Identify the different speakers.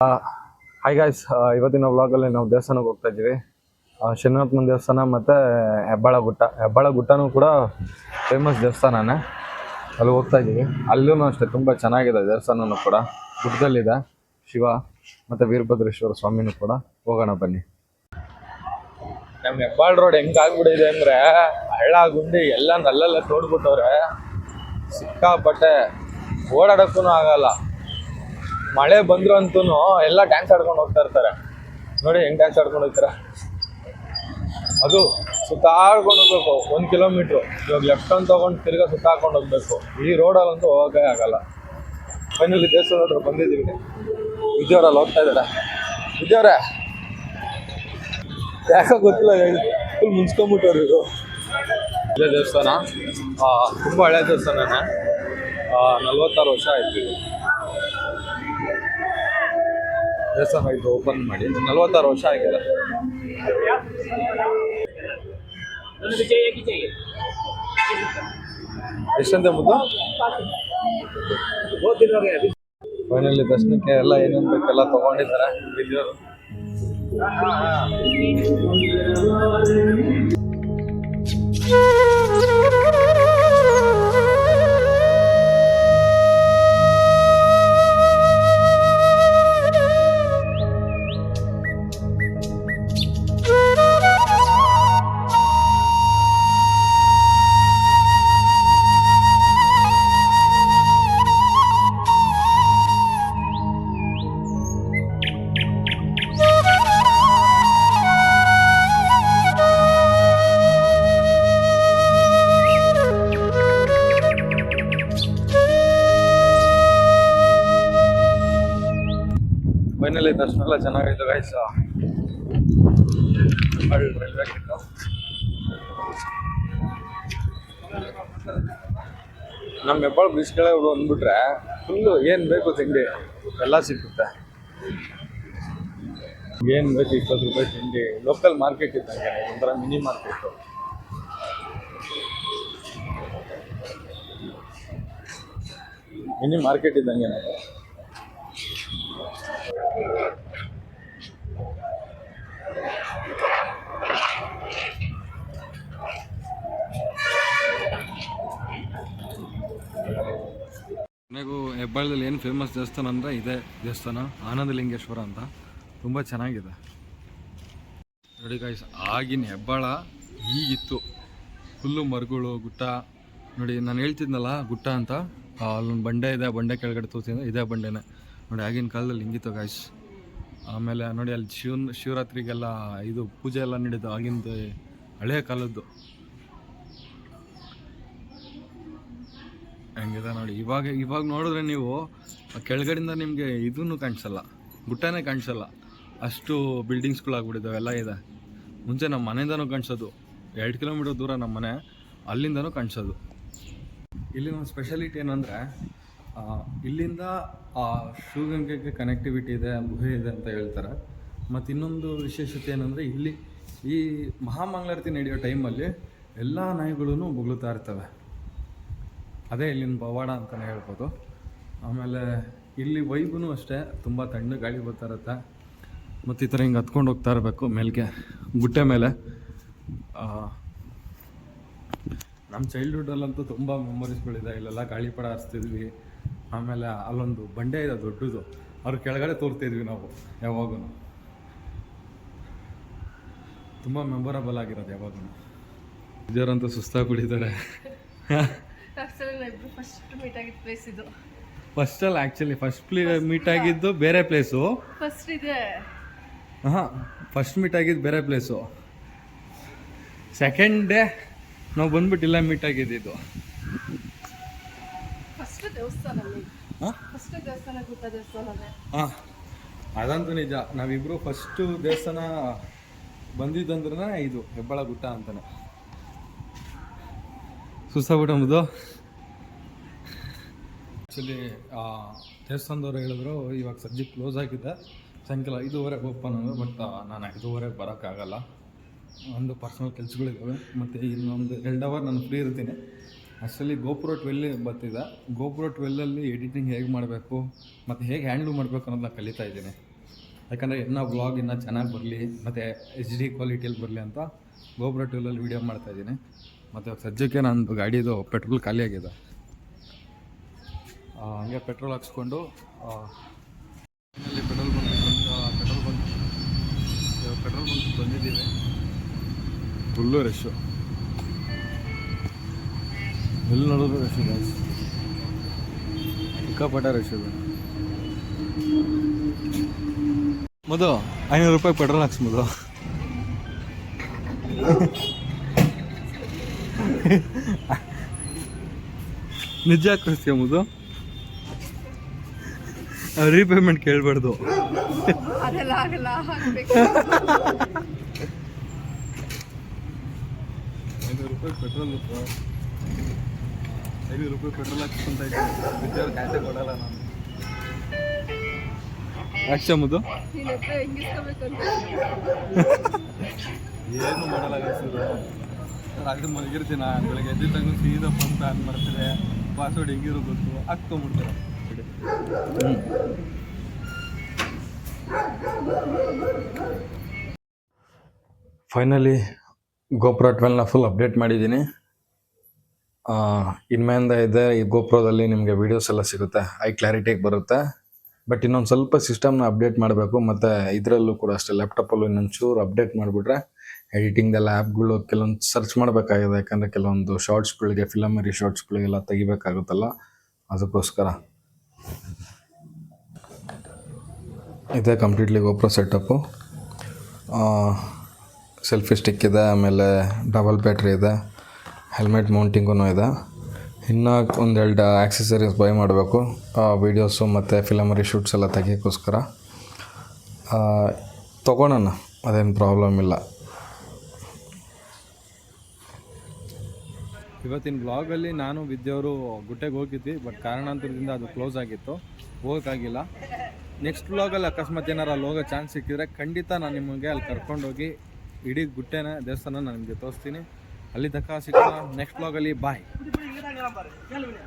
Speaker 1: Hi guys, ಇವತ್ತಿನ ವ್ಲಾಗಲ್ಲಿ ನಾವು ದೇವಸ್ಥಾನಕ್ಕೆ ಹೋಗ್ತಾ ಇದ್ದೀವಿ. ಶನಿನಾಥನ ದೇವಸ್ಥಾನ ಮತ್ತು ಹೆಬ್ಬಾಳ ಗುಟ್ಟನೂ ಕೂಡ ಫೇಮಸ್ ದೇವಸ್ಥಾನನೇ. ಅಲ್ಲಿ ಹೋಗ್ತಾ ಇದ್ದೀವಿ. ಅಲ್ಲೂ ಅಷ್ಟೇ ತುಂಬ ಚೆನ್ನಾಗಿದೆ ದೇವಸ್ಥಾನನೂ ಕೂಡ. ಗುಡ್ಡದಲ್ಲಿದೆ ಶಿವ ಮತ್ತು ವೀರಭದ್ರೇಶ್ವರ ಸ್ವಾಮಿನೂ ಕೂಡ. ಹೋಗೋಣ ಬನ್ನಿ. ನಮ್ಮ ಹೆಬ್ಬಾಳ ರೋಡ್ ಹೆಂಗಾಗ್ಬಿಟ್ಟಿದೆ ಅಂದರೆ ಹಳ್ಳ ಗುಂಡಿ ಎಲ್ಲ ನಲ್ಲೆಲ್ಲ ತೋಡ್ಬಿಟ್ಟವ್ರೆ. ಸಿಕ್ಕಾಪಟ್ಟೆ ಓಡಾಡೋಕ್ಕೂ ಆಗಲ್ಲ. ಮಳೆ ಬಂದ್ರು ಅಂತೂ ಎಲ್ಲ ಡ್ಯಾನ್ಸ್ ಆಡ್ಕೊಂಡು ಹೋಗ್ತಾ ಇರ್ತಾರೆ. ನೋಡಿ ಹೆಂಗ್ ಡ್ಯಾನ್ಸ್ ಆಡ್ಕೊಂಡು ಹೋಗ್ತಾರೆ. ಅದು ಸುತ್ತಾಡ್ಕೊಂಡು ಹೋಗ್ಬೇಕು 1 ಕಿಲೋಮೀಟ್ರು. ಇವಾಗ ಲೆಫ್ಟ್ ಅಂತ ತಗೊಂಡು ತಿರ್ಗಾ ಸುತ್ತಾಡ್ಕೊಂಡು ಹೋಗ್ಬೇಕು. ಈ ರೋಡಲ್ಲಂತೂ ಹೋಗೇ ಆಗಲ್ಲ. ಫೈನಲಿ ದೇವಸ್ಥಾನ ಹತ್ರ ಬಂದಿದ್ದೀವಿ. ವಿದ್ಯಾವರಲ್ಲಿ ಹೋಗ್ತಾ ಇದ್ದಾರೆ. ವಿದ್ಯಾವ್ರೆ ಯಾಕೆ ಗೊತ್ತಿಲ್ಲ, ಫುಲ್ ಮುನ್ಸ್ಕೊಂಬಿಟ್ಟವ್ರು ಇವರು. ಇದೇ ದೇವಸ್ಥಾನ ತುಂಬ ಹಳೆ ದೇವಸ್ಥಾನನೇ. 46 ವರ್ಷ ಆಯ್ತು ದೇವಸ್ಥಾನ ಇದು ಓಪನ್ ಮಾಡಿ. 46 ವರ್ಷ ಆಗಿದೆ. ಎಷ್ಟಂತೆ ಮುದ್ದು? ಫೈನಲಿ ದರ್ಶನಕ್ಕೆ ಎಲ್ಲ ಏನೇನು ಬೇಕೆಲ್ಲ ತಗೊಂಡಿದ್ದಾರೆ ವಿದ್ಯರು. ಫೈನಲಿ ದರ್ಶನ ಎಲ್ಲ ಚೆನ್ನಾಗಿತ್ತು ಗೈಸ್. ರೈಲ್ವೆ ಕಿತ್ತು ನಮ್ಮ ಹೆಬ್ಬಾಳ ಬೀಚ್ ಕೆಳಗೆ ಬಂದ್ಬಿಟ್ರೆ ಫುಲ್ಲು ಏನು ಬೇಕು ತಿಂಡಿ ಎಲ್ಲ ಸಿಕ್ಕುತ್ತೆ. ಏನು ಬೇಕು 20 ರೂಪಾಯಿ ತಿಂಡಿ. ಲೋಕಲ್ ಮಾರ್ಕೆಟ್ ಇದ್ದಂಗೆ, ಒಂಥರ ಮಿನಿ ಮಾರ್ಕೆಟು. ಮಿನಿ ಮಾರ್ಕೆಟ್ ಇದ್ದಂಗೆ. ನನಗೂ ಹೆಬ್ಬಾಳದಲ್ಲಿ ಏನು ಫೇಮಸ್ ದೇವಸ್ಥಾನ ಅಂದರೆ ಇದೇ ದೇವಸ್ಥಾನ, ಆನಂದಲಿಂಗೇಶ್ವರ ಅಂತ. ತುಂಬ ಚೆನ್ನಾಗಿದೆ ನೋಡಿ ಗೈಸ್. ಆಗಿನ ಹೆಬ್ಬಾಳ ಈಗಿತ್ತು. ಫುಲ್ಲು ಮರಗಳು, ಗುಟ್ಟ. ನೋಡಿ ನಾನು ಹೇಳ್ತಿದ್ನಲ್ಲ ಗುಟ್ಟ ಅಂತ, ಅಲ್ಲೊಂದು ಬಂಡೆ ಇದೆ. ಬಂಡೆ ಕೆಳಗಡೆ ತೋರಿಸಿದ್ರೆ ಇದೇ ಬಂಡೆನೇ ನೋಡಿ. ಆಗಿನ ಕಾಲದಲ್ಲಿ ಹಿಂಗಿತ್ತು ಗೈಸ್. ಆಮೇಲೆ ನೋಡಿ ಅಲ್ಲಿ ಶಿವರಾತ್ರಿಗೆಲ್ಲ ಇದು ಪೂಜೆ ಎಲ್ಲ ನಡೀತು. ಆಗಿಂದು ಹಳೆಯ ಕಾಲದ್ದು ಹೆಂಗಿದೆ ನೋಡಿ. ಇವಾಗ ನೋಡಿದ್ರೆ ನೀವು ಕೆಳಗಡೆಯಿಂದ ನಿಮಗೆ ಇದೂ ಕಾಣಿಸಲ್ಲ, ಗುಟ್ಟನೇ ಕಾಣಿಸಲ್ಲ. ಅಷ್ಟು ಬಿಲ್ಡಿಂಗ್ಸ್ಗಳಾಗ್ಬಿಟ್ಟಿದ್ದಾವೆ, ಎಲ್ಲ ಇದೆ. ಮುಂಚೆ ನಮ್ಮ ಮನೆಯಿಂದನೂ ಕಾಣಿಸೋದು. 2 ಕಿಲೋಮೀಟರ್ ದೂರ ನಮ್ಮ ಮನೆ, ಅಲ್ಲಿಂದನೂ ಕಾಣಿಸೋದು. ಇಲ್ಲಿನ ಸ್ಪೆಷಾಲಿಟಿ ಏನಂದರೆ ಇಲ್ಲಿಂದ ಶಿವಗಂಗೆಗೆ ಕನೆಕ್ಟಿವಿಟಿ ಇದೆ, ಗುಹೆ ಇದೆ ಅಂತ ಹೇಳ್ತಾರೆ. ಮತ್ತು ಇನ್ನೊಂದು ವಿಶೇಷತೆ ಏನಂದರೆ ಇಲ್ಲಿ ಈ ಮಹಾಮಂಗಳಾರತಿ ನಡೆಯೋ ಟೈಮಲ್ಲಿ ಎಲ್ಲ ನಾಯಿಗಳೂ ಬೊಗಳುತ್ತಾ ಇರ್ತವೆ. ಅದೇ ಇಲ್ಲಿನ ಪವಾಡ ಅಂತಲೇ ಹೇಳ್ಬೋದು. ಆಮೇಲೆ ಇಲ್ಲಿ ವೈಬೂ ಅಷ್ಟೇ, ತುಂಬ ತಣ್ಣಗೆ ಗಾಳಿ ಬರ್ತಾ ಇರುತ್ತೆ. ಮತ್ತು ಈ ಥರ ಹಿಂಗೆ ಹತ್ಕೊಂಡು ಹೋಗ್ತಾ ಇರಬೇಕು ಮೇಲ್ಗೆ, ಗುಟ್ಟೆ ಮೇಲೆ. ನಮ್ಮ ಚೈಲ್ಡ್ಹುಡ್ಡಲ್ಲಂತೂ ತುಂಬ ಮೆಮೊರೀಸ್ಗಳಿದೆ. ಇಲ್ಲೆಲ್ಲ ಗಾಳಿಪಟ ಹಾರಿಸ್ತಿದ್ವಿ. ಆಮೇಲೆ ಅಲ್ಲೊಂದು ಬಂಡೆ ಇದೆ ದೊಡ್ಡದು, ಅವ್ರ ಕೆಳಗಡೆ ತೋರ್ತಿದ್ವಿ ನಾವು ಯಾವಾಗೂ. ತುಂಬ ಮೆಮೊರಬಲ್ ಆಗಿರೋದು ಯಾವಾಗೂ. ಇದರಂತೂ ಸುಸ್ತಾಗಿ ಬಿಟ್ಟಿದ್ದಾರೆ. ಫಸ್ಟಲ್ಲಿ ಆ್ಯಕ್ಚುಲಿ ಮೀಟ್ ಆಗಿದ್ದು ಬೇರೆ ಪ್ಲೇಸು. ಫಸ್ಟ್ ಮೀಟ್ ಆಗಿದ್ದು ಬೇರೆ ಪ್ಲೇಸು. ಸೆಕೆಂಡ್ ಡೇ ನಾವು ಬಂದ್ಬಿಟ್ಟು ಇಲ್ಲ ಮೀಟ್ ಆಗಿದ್ದು. ಅದಂತೂ ನಿಜ. ನಾವಿಬ್ರು ಫಸ್ಟು ದೇವಸ್ಥಾನ ಬಂದಿದ್ದಂದ್ರೆ ಇದು ಹೆಬ್ಬಾಳ ಗುಟ್ಟ ಅಂತಾನೆ. ಸುಸ್ತಾಗ್ಬಿಟ್ಟಂಬುದು. ಆ್ಯಕ್ಚುಲಿ ದೇವಸ್ಥಾನದವ್ರು ಹೇಳಿದ್ರು ಇವಾಗ ಸದ್ಯ ಕ್ಲೋಸ್ ಆಗಿದೆ, ಸಾಯಂಕಾಲ 5:30 ಓಪನ್ ಅಂದರೆ. ಬಟ್ ನಾನು 5:30 ಬರೋಕ್ಕಾಗಲ್ಲ, ಒಂದು ಪರ್ಸನಲ್ ಕೆಲಸಗಳಿದ್ದಾವೆ. ಮತ್ತು ಇನ್ನೊಂದು 2 ಅವರ್ ನಾನು ಫ್ರೀ ಇರ್ತೀನಿ. ಆ್ಯಕ್ಚುಲಿ GoPro 12 ಬರ್ತಿದೆ. GoPro 12ಅಲ್ಲಿ ಎಡಿಟಿಂಗ್ ಹೇಗೆ ಮಾಡಬೇಕು ಮತ್ತು ಹೇಗೆ ಹ್ಯಾಂಡ್ಲ್ ಮಾಡಬೇಕು ಅನ್ನೋದನ್ನ ಕಲಿತಾ ಇದ್ದೀನಿ.
Speaker 2: ಯಾಕಂದರೆ ಇನ್ನೂ ವ್ಲಾಗ್ ಇನ್ನೂ ಚೆನ್ನಾಗಿ ಬರಲಿ ಮತ್ತು HD ಕ್ವಾಲಿಟಿಯಲ್ಲಿ ಬರಲಿ ಅಂತ ಗೋಬ್ರಾ ಟೂಲಲ್ಲಿ ವೀಡಿಯೋ ಮಾಡ್ತಾಯಿದ್ದೀನಿ. ಮತ್ತು ಸದ್ಯಕ್ಕೆ ನಂದು ಗಾಡಿದು ಪೆಟ್ರೋಲ್ ಖಾಲಿಯಾಗಿದೆ. ಹಂಗೆ ಪೆಟ್ರೋಲ್ ಹಾಕ್ಸ್ಕೊಂಡು ಇಲ್ಲಿ ಪೆಟ್ರೋಲ್ ಬಂಕ್ ಬಂದಿದ್ದೀವಿ. ಫುಲ್ಲು ರಶ್ಶು, ಎಲ್ಲಿ ನೋಡಿದ್ರು ರಶ್ಶು ಗಾಯ್ಸ್, ಸಿಕ್ಕಾಪಟ್ಟೆ ರಶ್ ಇದೆ. ಮದು 500 ರೂಪಾಯಿ ಪೆಟ್ರೋಲ್ ಹಾಕ್ಸ್ಬೋದು. ನಿಜ ಹಾಕಿಸ್ತೀಯ ಮುದು? ರೀಪೇಮೆಂಟ್ ಕೇಳಬಾರ್ದು. 500 ರೂಪಾಯಿ ಪೆಟ್ರೋಲ್, 500 ರೂಪಾಯಿ ಪೆಟ್ರೋಲ್ ಹಾಕ್ಸ್ಕೊಂತ ಇದ್ದೀನಿ. ಖಾತೆ ಕೊಡಲ್ಲ ನಾನು. ಯಾಕ್ಷಮದು ಏನು ಮಾಡಲ್ಲ ರಾತ್ರಿ ಮಲಗಿರ್ತೀನ, ಬೆಳಗ್ಗೆ ಎದ್ದಿದ್ದಂಗೂ ಸೀದಾ ಫೋನ್ ಪ್ಯಾನ್ ಮಾಡ್ತಾರೆ, ಪಾಸ್ವರ್ಡ್ ಹೆಂಗಿರೋ ಗೊತ್ತು ಹಾಕ್ಕೊಂಬಿಡ್ತಾರೆ.
Speaker 1: ಫೈನಲಿ ಗೋಪ್ರೋ 12ನ ಫುಲ್ ಅಪ್ಡೇಟ್ ಮಾಡಿದ್ದೀನಿ. ಇನ್ಮೇಲಿಂದ ಇದೆ ಈ ಗೋಪ್ರೋದಲ್ಲಿ ನಿಮಗೆ ವೀಡಿಯೋಸ್ ಎಲ್ಲ ಸಿಗುತ್ತೆ, ಐ ಕ್ಲಾರಿಟಿಗೆ ಬರುತ್ತೆ. ಬಟ್ ಇನ್ನೊಂದು ಸ್ವಲ್ಪ ಸಿಸ್ಟಮ್ನ ಅಪ್ಡೇಟ್ ಮಾಡಬೇಕು. ಮತ್ತು ಇದರಲ್ಲೂ ಕೂಡ ಅಷ್ಟೇ, ಲ್ಯಾಪ್ಟಾಪಲ್ಲೂ ಇನ್ನೊಂದು ಚೂರು ಅಪ್ಡೇಟ್ ಮಾಡಿಬಿಟ್ರೆ ಎಡಿಟಿಂಗ್ದೆಲ್ಲ ಆ್ಯಪ್ಗಳು ಕೆಲವೊಂದು ಸರ್ಚ್ ಮಾಡಬೇಕಾಗಿದೆ. ಯಾಕಂದರೆ ಕೆಲವೊಂದು ಶಾರ್ಟ್ಸ್ಗಳಿಗೆ, ಫಿಲಮರಿ ಶಾರ್ಟ್ಸ್ಗಳಿಗೆಲ್ಲ ತೆಗಿಬೇಕಾಗುತ್ತಲ್ಲ, ಅದಕ್ಕೋಸ್ಕರ. ಇದೇ completely GoPro setup. Selfie stick ಇದೆ, ಆಮೇಲೆ ಡಬಲ್ ಬ್ಯಾಟ್ರಿ ಇದೆ, ಹೆಲ್ಮೆಟ್ ಮೌಂಟಿಂಗೂ ಇದೆ. ಇನ್ನು ಒಂದೆರಡು ಆಕ್ಸೆಸರೀಸ್ ಬೈ ಮಾಡಬೇಕು ವೀಡಿಯೋಸು ಮತ್ತು ಫಿಲಮರಿ ಶೂಟ್ಸ್ ಎಲ್ಲ ತೆಗಿಯೋಕ್ಕೋಸ್ಕರ. ತೊಗೊಳೋಣ, ಅದೇನು ಪ್ರಾಬ್ಲಮ್ ಇಲ್ಲ.
Speaker 2: ಇವತ್ತಿನ ಬ್ಲಾಗಲ್ಲಿ ನಾನು ವಿದ್ಯವರು ಗುಟ್ಟೆಗೆ ಹೋಗಿದ್ವಿ, ಬಟ್ ಕಾರಣಾಂತರದಿಂದ ಅದು ಕ್ಲೋಸ್ ಆಗಿತ್ತು, ಹೋಗೋಕ್ಕಾಗಿಲ್ಲ. ನೆಕ್ಸ್ಟ್ ಬ್ಲಾಗಲ್ಲಿ ಅಕಸ್ಮಾತ್ ಏನಾರು ಅಲ್ಲಿ ಹೋಗೋ ಚಾನ್ಸ್ ಸಿಕ್ಕಿದ್ರೆ ಖಂಡಿತ ನಾನು ನಿಮಗೆ ಅಲ್ಲಿ ಕರ್ಕೊಂಡೋಗಿ ಇಡೀ ಗುಟ್ಟೆನ ದೇವಸ್ಥಾನ ನಾನು ನಿಮಗೆ ತೋರಿಸ್ತೀನಿ. ಅಲ್ಲಿ ತನಕ ಸಿಗೋಣ ನೆಕ್ಸ್ಟ್ ಬ್ಲಾಗಲ್ಲಿ. ಬಾಯ್.